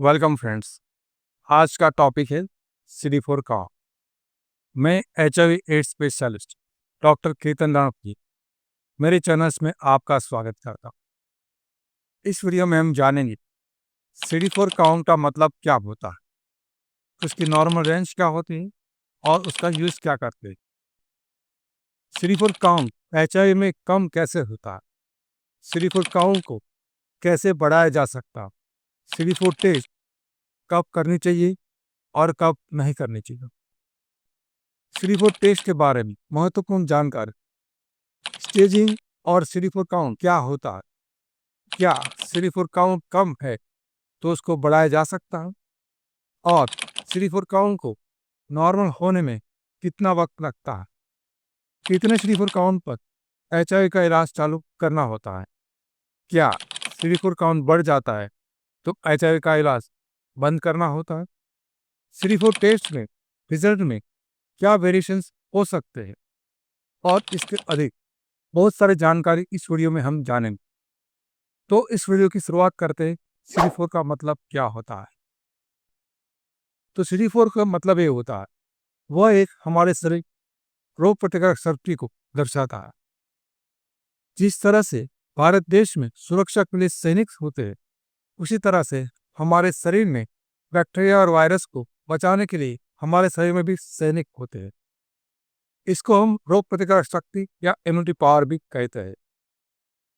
Welcome friends. आज का topic है CD4 का। मैं HIV AIDS specialist doctor Ketan Rao की मेरे चैनल्स में आपका स्वागत करता हूँ। इस वीडियो में हम जानेंगे CD4 काउंट का मतलब क्या होता है, उसकी नॉर्मल रेंज क्या होती है और उसका यूज़ क्या करते हैं। CD4 काउंट HIV में कम कैसे होता है, CD4 काउंट को कैसे बढ़ाया जा सकता है, CD4 टेस्ट कब करनी चाहिए और कब नहीं करनी चाहिए। CD4 टेस्ट के बारे में महत्वपूर्ण जानकारी, स्टेजिंग और CD4 काउंट क्या होता है, क्या CD4 काउंट कम है तो उसको बढ़ाया जा सकता है, और CD4 काउंट को नॉर्मल होने में कितना वक्त लगता है, कितने CD4 काउंट पर HIV का इलाज चालू करना होता है, क्या CD4 काउंट बढ़ जाता है तो HIV का इलाज बंद करना होता है, CD4 टेस्ट में रिजल्ट में क्या वेरिएशंस हो सकते हैं, और इसके अधिक बहुत सारी जानकारी इस वीडियो में हम जानेंगे। तो इस वीडियो की शुरुआत करते हैं CD4 का मतलब क्या होता है। तो CD4 का मतलब ये होता है, वह एक हमारे शरीर रोग प्रतिकारक शक्ति को दर्शाता है। जिस तरह से भारत देश में सुरक्षा के लिए सैनिक होते हैं, उसी तरह से हमारे शरीर में बैक्टीरिया और वायरस को बचाने के लिए हमारे शरीर में भी सैनिक होते हैं। इसको हम रोग प्रतिकारक शक्ति या इम्यूनिटी पावर भी कहते हैं।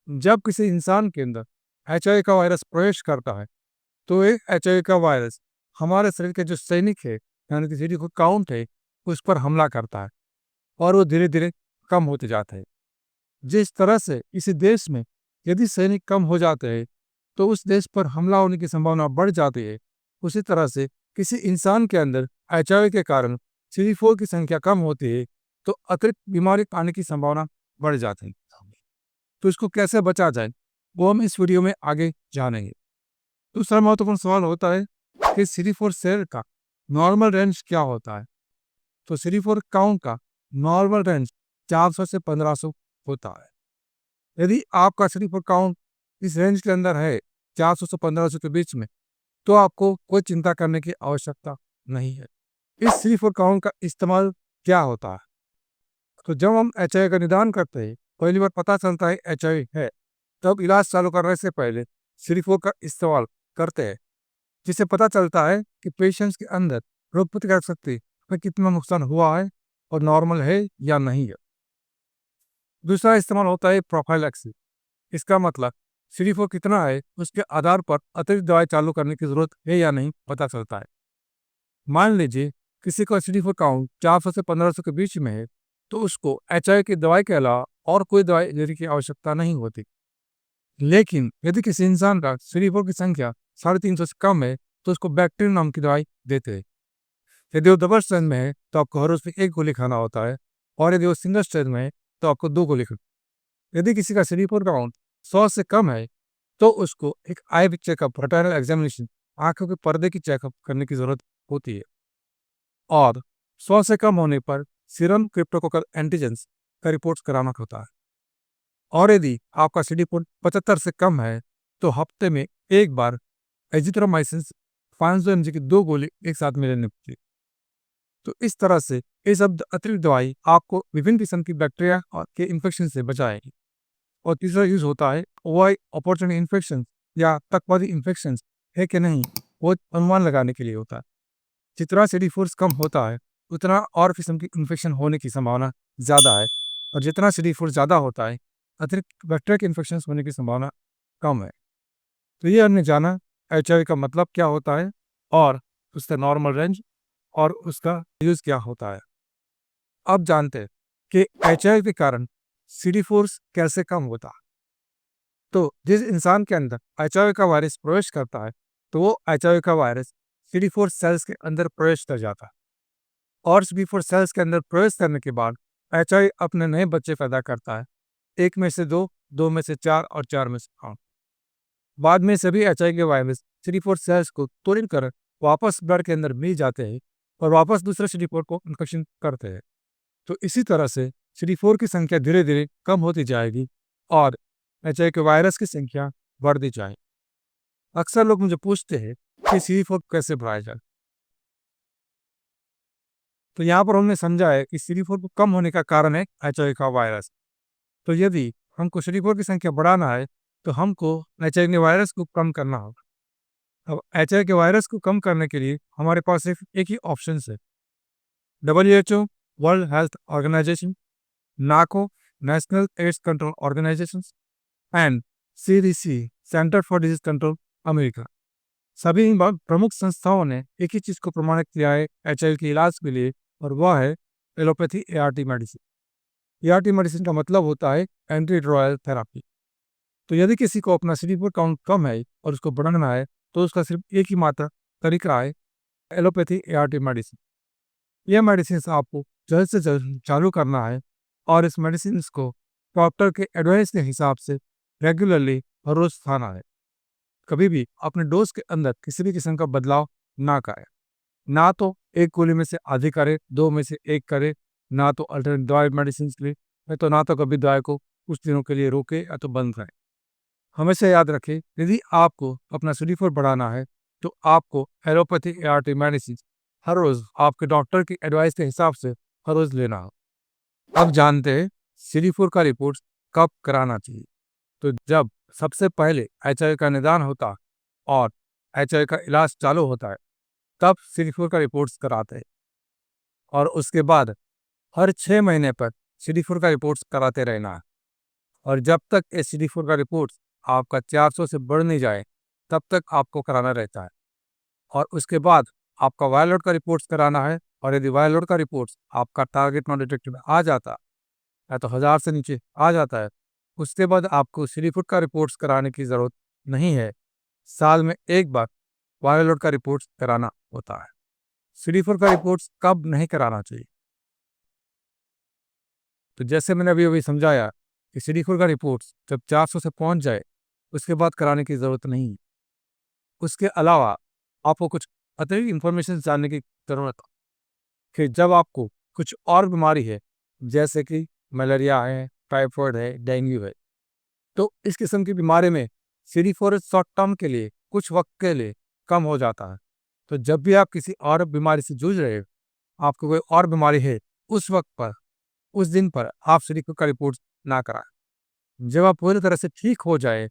जब किसी इंसान के अंदर HIV का वायरस प्रवेश करता है तो ये HIV का वायरस हमारे शरीर के जो सैनिक है, यानी कि CD4 काउंट है, उस पर हमला करता है और वो धीरे धीरे कम होते जाते हैं। जिस तरह से किसी देश में यदि सैनिक कम हो जाते हैं तो उस देश पर हमला होने की संभावना बढ़ जाती है, उसी तरह से किसी इंसान के अंदर HIV के कारण CD4 की संख्या कम होती है तो अतिरिक्त बीमारी आने की संभावना बढ़ जाती है। तो इसको कैसे बचा जाए वो हम इस वीडियो में आगे जानेंगे। दूसरा महत्वपूर्ण सवाल होता है कि CD4 सेल का नॉर्मल रेंज क्या होता है। तो CD4 काउंट का नॉर्मल रेंज 400 से 1500 होता है। यदि आपका CD4 काउंट इस रेंज के अंदर है, 400 से 1500 के बीच में, तो आपको कोई चिंता करने की आवश्यकता नहीं है। इस CD4 काउंट का इस्तेमाल क्या होता है। तो जब हम HIV का निदान करते हैं, पहली बार पता चलता है HIV है, तब इलाज चालू करने से पहले CD4 का इस्तेमाल करते हैं, जिससे पता चलता है कि पेशेंट्स के अंदर रोग प्रतिकारक शक्ति में कितना नुकसान हुआ है और नॉर्मल है या नहीं है। दूसरा इस्तेमाल होता है प्रोफाइलैक्सिस। इसका मतलब CD4 कितना है उसके आधार पर अतिरिक्त दवाई चालू करने की जरूरत है या नहीं पता चलता है। मान लीजिए किसी का CD4 काउंट 400 से 1500 के बीच में है तो उसको HIV की दवाई के अलावा और कोई दवाई लेने की आवश्यकता नहीं होती। लेकिन यदि किसी इंसान का CD4 की संख्या 350 से कम है तो उसको बैक्टीरिया नाम की दवाई देते हैं। यदि वो डबल स्ट्रेंथ में है तो आपको हर रोज में 1 गोली खाना होता है, और यदि वो सिंगल स्ट्रेंथ में है तो आपको 2 गोली खानी। यदि किसी का CD4 काउंट 100 से कम है तो उसको एक आई चेकअप, रेटिनल एग्जामिनेशन, आंखों के पर्दे की चेकअप करने की जरूरत होती है। और 100 से कम होने पर सीरम क्रिप्टोकोकल एंटीजेंस का रिपोर्ट कराना होता है। और यदि आपका CD4 75 से कम है तो हफ्ते में एक बार एजिथ्रोमाइसिन 500 mg की 2 गोली एक साथ में लेनी होती है। तो इस तरह से ये सब अतिरिक्त दवाई आपको विभिन्न किस्म की बैक्टीरिया और के इन्फेक्शन से बचाएगी। और तीसरा यूज होता है ओवाई अपॉर्चुनिटी इन्फेक्शन या तकवादी इन्फेक्शन है कि नहीं, वो अनुमान लगाने के लिए होता है। जितना CD4 कम होता है उतना और किस्म की इन्फेक्शन होने की संभावना ज़्यादा है, और जितना CD4 ज़्यादा होता है अतिरिक्त बैक्टीरिया के इन्फेक्शन होने की संभावना कम है। तो ये हमने जाना HIV का मतलब क्या होता है और उसका नॉर्मल रेंज और उसका यूज क्या होता है। अब जानते हैं कि HIV के कारण CD4 कैसे कम होता है। तो जिस इंसान के अंदर HIV का वायरस प्रवेश करता है तो वो HIV का वायरस CD4 सेल्स के अंदर प्रवेश कर जाता है, और CD4 सेल्स के अंदर प्रवेश करने के बाद HIV अपने नए बच्चे पैदा करता है। 1 में से 2, 2 में से 4 और 4 में से 8। बाद में सभी HIV के वायरस CD4 सेल्स को तोड़कर वापस ब्लड के अंदर मिल जाते हैं और वापस दूसरे CD4 को इन्फेक्शन करते हैं। तो इसी तरह से CD4 की संख्या धीरे धीरे कम होती जाएगी और HIV के वायरस की संख्या बढ़ती जाए। अक्सर लोग मुझे पूछते हैं कि CD4 कैसे बढ़ाया जाए। तो यहाँ पर हमने समझा है कि CD4 को कम होने का कारण है HIV का वायरस। तो यदि हमको CD4 की संख्या बढ़ाना है, तो हमको HIV के वायरस को कम करना होगा। अब HIV के वायरस को कम करने के लिए हमारे पास सिर्फ एक ही ऑप्शन है, WHO, world health organization, NACO, national AIDS control organization and CDC, centre for disease control, America. सभी इन प्रमुख संस्थाओं ने एक ही चीज को प्रमाणित किया है HIV के इलाज के लिए, और वह है allopathy ART medicine. ART medicine का मतलब होता है एंटी रिट्रोवायरल थेरेपी। तो यदि किसी को अपना CD4 काउंट कम है और उसको बढ़ाना है, तो उसका सिर्फ एक ही मात्र तरीका है, एलोपैथी ART मेडिसिन। यह मेडिसिन आपको जल्द से जल्द चालू करना है, और इस मेडिसिन को डॉक्टर के एडवाइस के हिसाब से रेगुलरली हर रोज खाना है। कभी भी अपने डोज के अंदर किसी भी किस्म का बदलाव ना करें। ना तो एक गोली में से आधी करे, 2 में से 1 करे, ना तो अल्टरनेट दवाई मेडिसिन के लिए, नहीं तो ना तो कभी दवाई को कुछ दिनों के लिए रोके या तो बंद करें। हमेशा याद रखें, यदि आपको अपना CD4 बढ़ाना है, तो आपको एलोपैथी ART मेडिसिन हर रोज आपके डॉक्टर की एडवाइस के हिसाब से हर रोज लेना हो। अब जानते हैं CD4 का रिपोर्ट कब कराना चाहिए। तो जब सबसे पहले HIV का निदान होता और HIV का इलाज चालू होता है, तब CD4 का रिपोर्ट्स कराते हैं, और उसके बाद हर 6 महीने पर CD4 का रिपोर्ट्स कराते रहना है। और जब तक ये CD4 का रिपोर्ट्स आपका 400 से बढ़ नहीं जाए, तब तक आपको कराना रहता है। और उसके बाद आपका वायरल लोड का रिपोर्ट्स कराना है, और यदि वायरल लोड का रिपोर्ट्स आपका टारगेट नॉट डिटेक्टेड आ जाता है, तो 1000 से नीचे आ जाता है, उसके बाद आपको CD4 का रिपोर्ट्स कराने की ज़रूरत नहीं है। साल में एक बार वायरल लोड का रिपोर्ट्स कराना होता है। CD4 का रिपोर्ट्स कब नहीं कराना चाहिए? तो जैसे मैंने अभी अभी समझाया कि CD4 का रिपोर्ट्स जब 400 से पहुंच जाए, उसके बाद कराने की ज़रूरत नहीं है। उसके अलावा आपको कुछ अतिरिक्त इन्फॉर्मेशन जानने की ज़रूरत है कि जब आपको कुछ और बीमारी है, जैसे कि मलेरिया है, टाइफाइड है, डेंगू है, तो इस किस्म की बीमारी में CD4 शॉर्ट टर्म के लिए, कुछ वक्त के लिए कम हो जाता है। तो जब भी आप किसी और बीमारी से जूझ रहे हो, आपको कोई और बीमारी है, उस वक्त पर, उस दिन पर आप CD4 का रिपोर्ट ना कराएं। जब आप पूरी तरह से ठीक हो जाए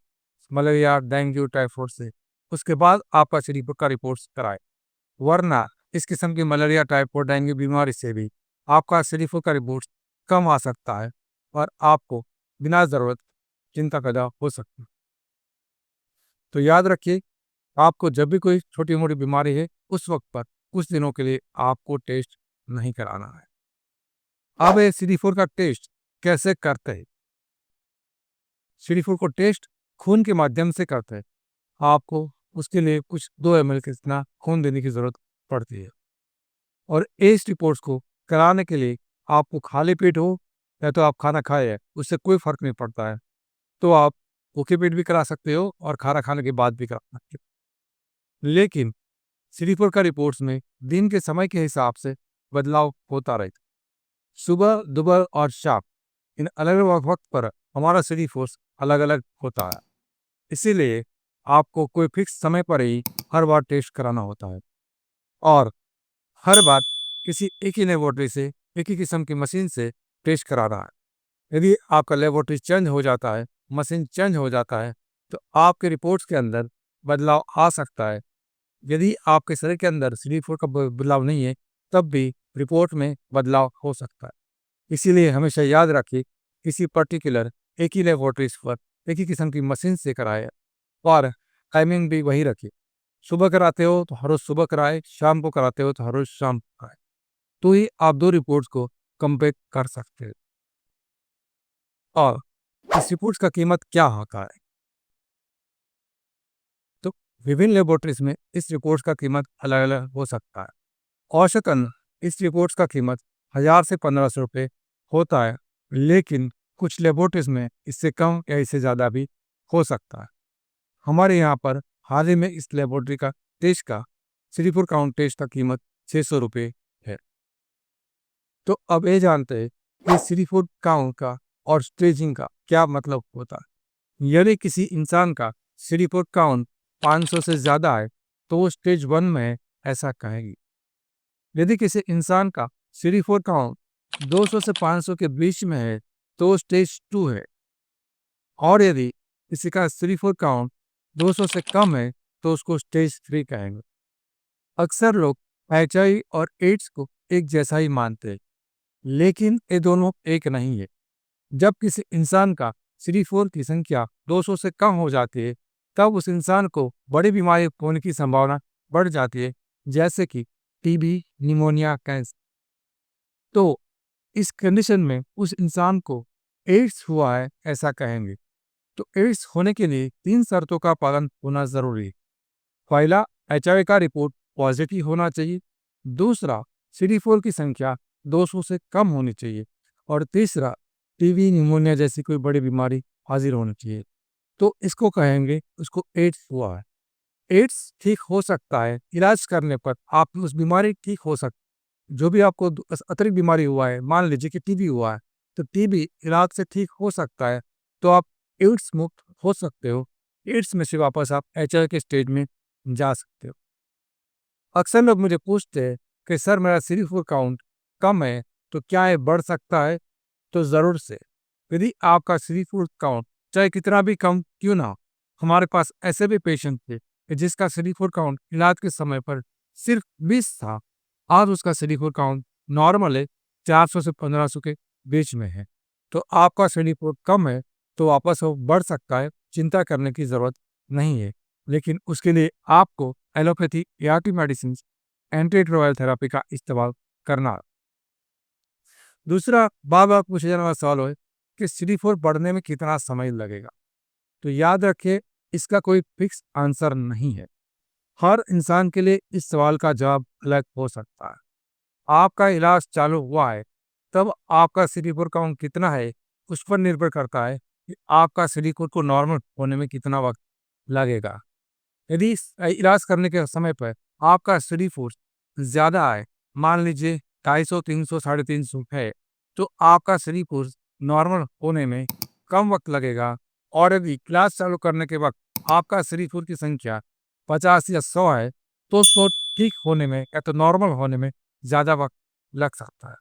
मलेरिया, डेंगू, टाइफाइड से, उसके बाद आपका CD4 का रिपोर्ट कराएं। वरना इस किस्म की मलेरिया, टाइफाइड, डेंगू बीमारी से भी आपका CD4 का रिपोर्ट कम आ सकता है, और आपको बिना ज़रूरत चिंता पैदा हो सकती है। तो याद रखिए, आपको जब भी कोई छोटी-मोटी बीमारी है, उस वक्त पर कुछ दिनों के लिए आपको टेस्ट नहीं कराना है। अब ये CD4 का टेस्ट कैसे करते हैं? CD4 को टेस्ट खून के माध्यम से करते हैं। आपको उसके लिए कुछ 2 ml के जितना खून देने की ज़रूरत पड़ती है। और इस रिपोर्ट्स को कराने के लिए आपको खाली पेट हो या तो आप खाना खाए हैं, उससे कोई फ़र्क नहीं पड़ता है। तो आप भूखे पेट भी करा सकते हो और खाना खाने के बाद भी करा सकते हो। लेकिन CD4 का रिपोर्ट्स में दिन के समय के हिसाब से बदलाव होता रहता है। सुबह, दोपहर और शाम, इन अलग-अलग वक्त पर हमारा CD4 अलग-अलग होता है। इसीलिए आपको कोई फिक्स समय पर ही हर बार टेस्ट कराना होता है, और हर बार किसी एक ही लेबोरेटरी से, एक ही किस्म की मशीन से टेस्ट कराना है। यदि आपका लेबोरेटरी चेंज हो जाता है, मशीन चेंज हो जाता है, तो आपके रिपोर्ट्स के अंदर बदलाव आ सकता है। यदि आपके शरीर के अंदर CD4 का बदलाव नहीं है, तब भी रिपोर्ट में बदलाव हो सकता है। इसीलिए हमेशा याद रखिए, किसी पर्टिकुलर एक ही लेबोरेटरीज पर एक ही किस्म की मशीन से कराएं, और टाइमिंग भी वही रखिए। सुबह कराते हो तो हर रोज सुबह कराएं, शाम को कराते हो तो हर रोज शाम को कराएं। तो ही आप 2 रिपोर्ट्स को कंपेयर कर सकते हैं। और इस रिपोर्ट्स का कीमत क्या होता है? तो विभिन्न लेबोरेटरीज में इस रिपोर्ट्स का कीमत अलग-अलग हो सकता है। औसतन इस रिपोर्ट्स का कीमत 1000 से 1500 रुपये होता है, लेकिन कुछ लेबोरेटरीज में इससे कम या इससे ज़्यादा भी हो सकता है। हमारे यहाँ पर हाल ही में इस लेबोरेटरी का टेस्ट का CD4 काउंट टेस्ट का कीमत 600 रुपये है। तो अब ये जानते हैं कि CD4 काउंट का और स्टेजिंग का क्या मतलब होता है। यदि किसी इंसान का CD4 काउंट 500 से ज़्यादा है, तो वो स्टेज 1 में ऐसा कहेगी। यदि किसी इंसान का CD4 काउंट 200 से 500 के बीच में है तो वो स्टेज 2 है, और यदि किसी का CD4 काउंट 200 से कम है तो उसको स्टेज 3 कहेंगे। अक्सर लोग HIV और एड्स को एक जैसा ही मानते हैं, लेकिन ये दोनों एक नहीं है। जब किसी इंसान का CD4 की संख्या 200 से कम हो जाती है, तब उस इंसान को बड़ी बीमारी होने की संभावना बढ़ जाती है, जैसे कि टीबी, निमोनिया, कैंसर। तो इस कंडीशन में उस इंसान को एड्स हुआ है ऐसा कहेंगे। तो एड्स होने के लिए 3 शर्तों का पालन होना जरूरी है। पहला, HIV का रिपोर्ट पॉजिटिव होना चाहिए। दूसरा, CD4 की संख्या 200 से कम होनी चाहिए। और तीसरा, टीबी, निमोनिया जैसी कोई बड़ी बीमारी हाजिर होनी चाहिए। तो इसको कहेंगे उसको एड्स हुआ है। एड्स ठीक हो सकता है, इलाज करने पर आप उस बीमारी ठीक हो सकती। जो भी आपको अतिरिक्त बीमारी हुआ है, मान लीजिए कि टीबी हुआ है, तो टीबी इलाज से ठीक हो सकता है, तो आप एड्स मुक्त हो सकते हो। एड्स में से वापस आप HIV के स्टेज में जा सकते हो। अक्सर लोग मुझे पूछते हैं कि सर मेरा CD4 काउंट कम है, तो क्या ये बढ़ सकता है? तो ज़रूर से। यदि आपका CD4 काउंट चाहे कितना भी कम क्यों ना हो, हमारे पास ऐसे भी पेशेंट थे कि जिसका CD4 काउंट इलाज के समय पर सिर्फ 20 था, आज उसका CD4 काउंट नॉर्मल है, 400 से 1500 के बीच में है। तो आपका CD4 कम है तो वापस वो बढ़ सकता है, चिंता करने की ज़रूरत नहीं है। लेकिन उसके लिए आपको allopathy, ART medicine, anti retroviral therapy का इस्तेमाल करना। दूसरा बार-बार पूछा जाने वाला सवाल है कि CD4 बढ़ने में कितना समय लगेगा? तो याद रखिए, इसका कोई फिक्स आंसर नहीं है। हर इंसान के लिए इस सवाल का जवाब अलग हो सकता है। आपका इलाज चालू हुआ है, तब आपका CD4 काउंट कितना है, उस पर निर्भर करता है कि आपका CD4 को नॉर्मल होने में कितना वक्त लगेगा। यदि इलाज करने के समय पर आपका CD4 ज़्यादा है, मान लीजिए 250, 300, 350 है, तो आपका CD4 नॉर्मल होने में कम वक्त लगेगा। और यदि इलाज चालू करने के वक्त आपका CD4 की संख्या 50 या 100 है, तो उसको ठीक होने में या तो नॉर्मल होने में ज़्यादा वक्त लग सकता है।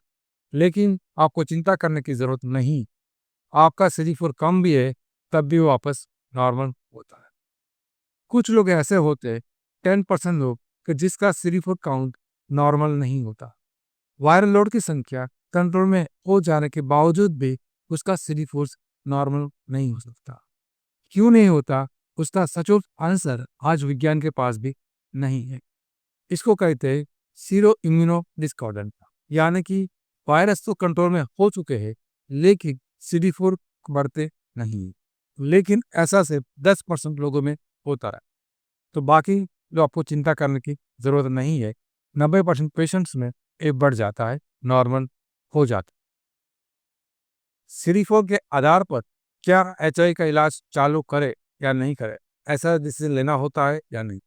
लेकिन आपको चिंता करने की ज़रूरत नहीं। आपका CD4 कम भी है, तब भी वो वापस नॉर्मल होता है। कुछ लोग ऐसे होते हैं, 10% लोग, कि जिसका CD4 काउंट नॉर्मल नहीं होता। वायरल लोड की संख्या कंट्रोल में हो जाने के बावजूद भी उसका CD4 नॉर्मल नहीं हो सकता। क्यों नहीं होता? उसका सचोट आंसर आज विज्ञान के पास भी नहीं है। इसको कहते हैं सीरो इम्यूनो डिसऑर्डर, यानी कि वायरस तो कंट्रोल में हो चुके हैं, लेकिन CD4 बढ़ते नहीं। लेकिन ऐसा सिर्फ 10% लोगों में होता है। तो बाकी जो आपको चिंता करने की ज़रूरत नहीं है, 90% पेशेंट्स में ये बढ़ जाता है, नॉर्मल हो जाता है। CD4 के आधार पर क्या HIV का इलाज चालू करें या नहीं करें, ऐसा डिसीजन लेना होता है या नहीं।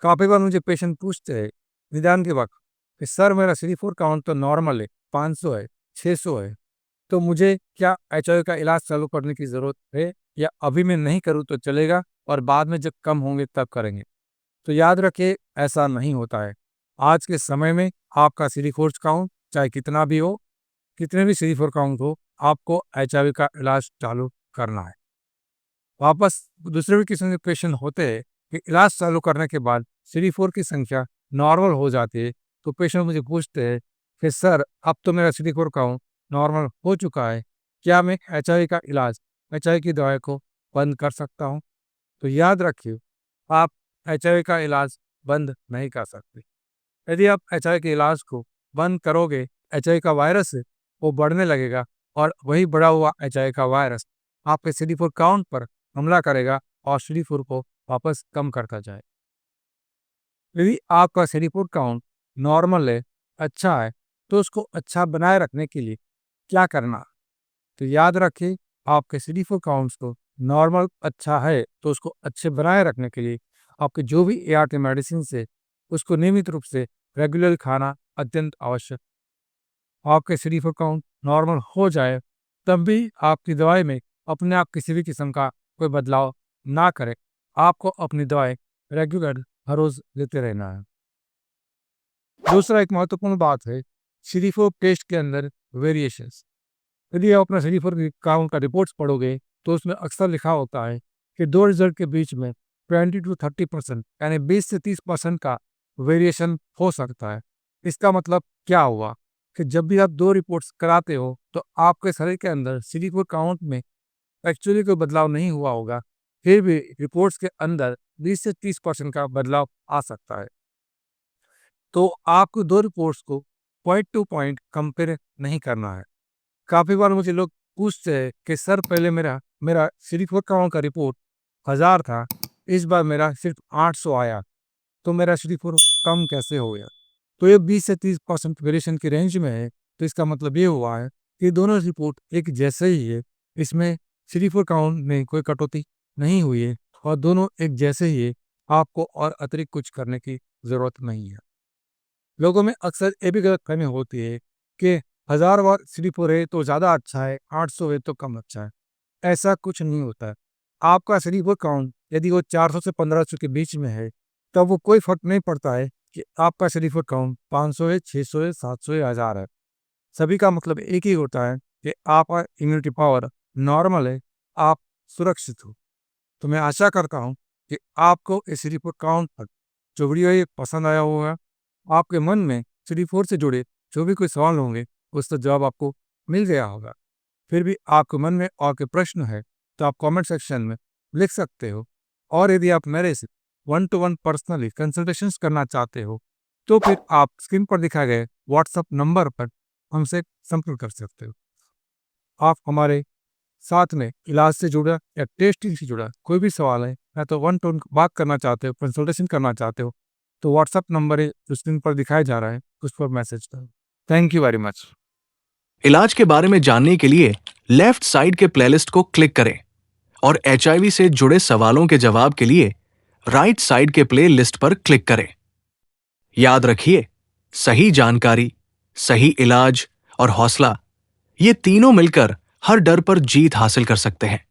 काफ़ी बार मुझे पेशेंट पूछते हैं निदान के वक्त कि सर मेरा CD4 काउंट तो नॉर्मल है, 500 है, 600 है, तो मुझे क्या HIV का इलाज चालू करने की ज़रूरत है या अभी मैं नहीं करूँ तो चलेगा और बाद में जब कम होंगे तब करेंगे? तो याद रखिए, ऐसा नहीं होता है। आज के समय में आपका CD4 काउंट चाहे कितना भी हो, कितने भी CD4 काउंट हो, आपको HIV का इलाज चालू करना है। वापस दूसरे भी किस्म के पेशेंट होते हैं कि इलाज चालू करने के बाद CD4 की संख्या नॉर्मल हो जाती है, तो पेशेंट मुझे पूछते हैं कि सर अब तो मेरा CD4 काउंट नॉर्मल हो चुका है, क्या मैं HIV का इलाज, HIV की दवाई को बंद कर सकता हूँ? तो याद रखिए, आप HIV का इलाज बंद नहीं कर सकते। यदि आप HIV के इलाज को बंद करोगे, HIV का वायरस है, वो बढ़ने लगेगा और वही बढ़ा हुआ HIV का वायरस आपके CD4 काउंट पर हमला करेगा और CD4 को वापस कम करता जाए। यदि आपका CD4 काउंट नॉर्मल है, अच्छा है, तो उसको अच्छा बनाए रखने के लिए क्या करना? तो याद रखें, आपके CD4 काउंट्स को नॉर्मल अच्छा है, तो उसको अच्छे बनाए रखने के लिए आपके जो भी ART मेडिसिन है, उसको नियमित रूप से रेगुलर खाना अत्यंत आवश्यक। आपके CD4 काउंट नॉर्मल हो जाए, तब भी आपकी दवाई में अपने आप किसी भी किस्म का कोई बदलाव ना करें। आपको अपनी दवाई रेगुलर हर रोज लेते रहना है। दूसरा एक महत्वपूर्ण बात है CD4 टेस्ट के अंदर वेरिएशंस। यदि आप अपना CD4 काउंट का रिपोर्ट्स पढ़ोगे तो उसमें अक्सर लिखा होता है कि दो रिजल्ट के बीच में 20 to 30% यानी 20 से 30% का वेरिएशन हो सकता है। इसका मतलब क्या हुआ कि जब भी आप दो रिपोर्ट्स कराते हो तो आपके शरीर के अंदर CD4 काउंट में एक्चुअली कोई बदलाव नहीं हुआ होगा, फिर भी रिपोर्ट्स के अंदर 20 से 30% का बदलाव आ सकता है। तो आपको दो रिपोर्ट्स को पॉइंट टू पॉइंट कंपेयर नहीं करना है। काफ़ी बार मुझे लोग पूछते हैं कि सर पहले मेरा मेरा CD4 काउंट का रिपोर्ट 1000 था, इस बार मेरा सिर्फ 800 आया, तो मेरा CD4 कम कैसे हो गया? तो ये 20 से 30% वेरिएशन की रेंज में है, तो इसका मतलब ये हुआ है कि दोनों रिपोर्ट एक जैसे ही है, इसमें CD4 काउंट में कोई कटौती नहीं हुई है और दोनों एक जैसे ही है, आपको और अतिरिक्त कुछ करने की ज़रूरत नहीं है। लोगों में अक्सर ये भी गलतफ़हमी होती है कि 1000 बार CD4 है तो ज़्यादा अच्छा है, 800 है तो कम अच्छा है। ऐसा कुछ नहीं होता है। आपका CD4 काउंट यदि वो 400 से 1500 के बीच में है, तब वो कोई फ़र्क नहीं पड़ता है कि आपका CD4 काउंट 500 है, 600 है, 700 है, 1000 है। सभी का मतलब एक ही होता है कि आपका इम्यूनिटी पावर नॉर्मल है, आप सुरक्षित हो। तो मैं आशा करता हूँ कि आपको इस CD4 काउंट पर जो वीडियो है पसंद आया होगा। आपके मन में CD4 से जुड़े जो भी कोई सवाल होंगे, उसका जवाब आपको मिल गया होगा। फिर भी आपके मन में और कोई प्रश्न है, तो आप कमेंट सेक्शन में लिख सकते हो। और यदि आप मेरे से 1 to 1 पर्सनली कंसल्टेशंस करना चाहते हो, तो फिर आप स्क्रीन पर दिखाए गए व्हाट्सएप नंबर पर हमसे संपर्क कर सकते हो। आप हमारे साथ में इलाज से जुड़ा या टेस्टिंग से जुड़ा कोई भी सवाल है, या तो 1 to 1 बात करना चाहते हो, कंसल्टेशन करना चाहते हो, तो व्हाट्सएप नंबर है जो स्क्रीन पर दिखाया जा रहा है, उस पर मैसेज करो। Thank you very much. इलाज के बारे में जानने के लिए लेफ्ट साइड के प्लेलिस्ट को क्लिक करें और HIV से जुड़े सवालों के जवाब के लिए राइट साइड के प्ले लिस्ट पर क्लिक करें। याद रखिए, सही जानकारी, सही इलाज और हौसला, ये तीनों मिलकर हर डर पर जीत हासिल कर सकते हैं।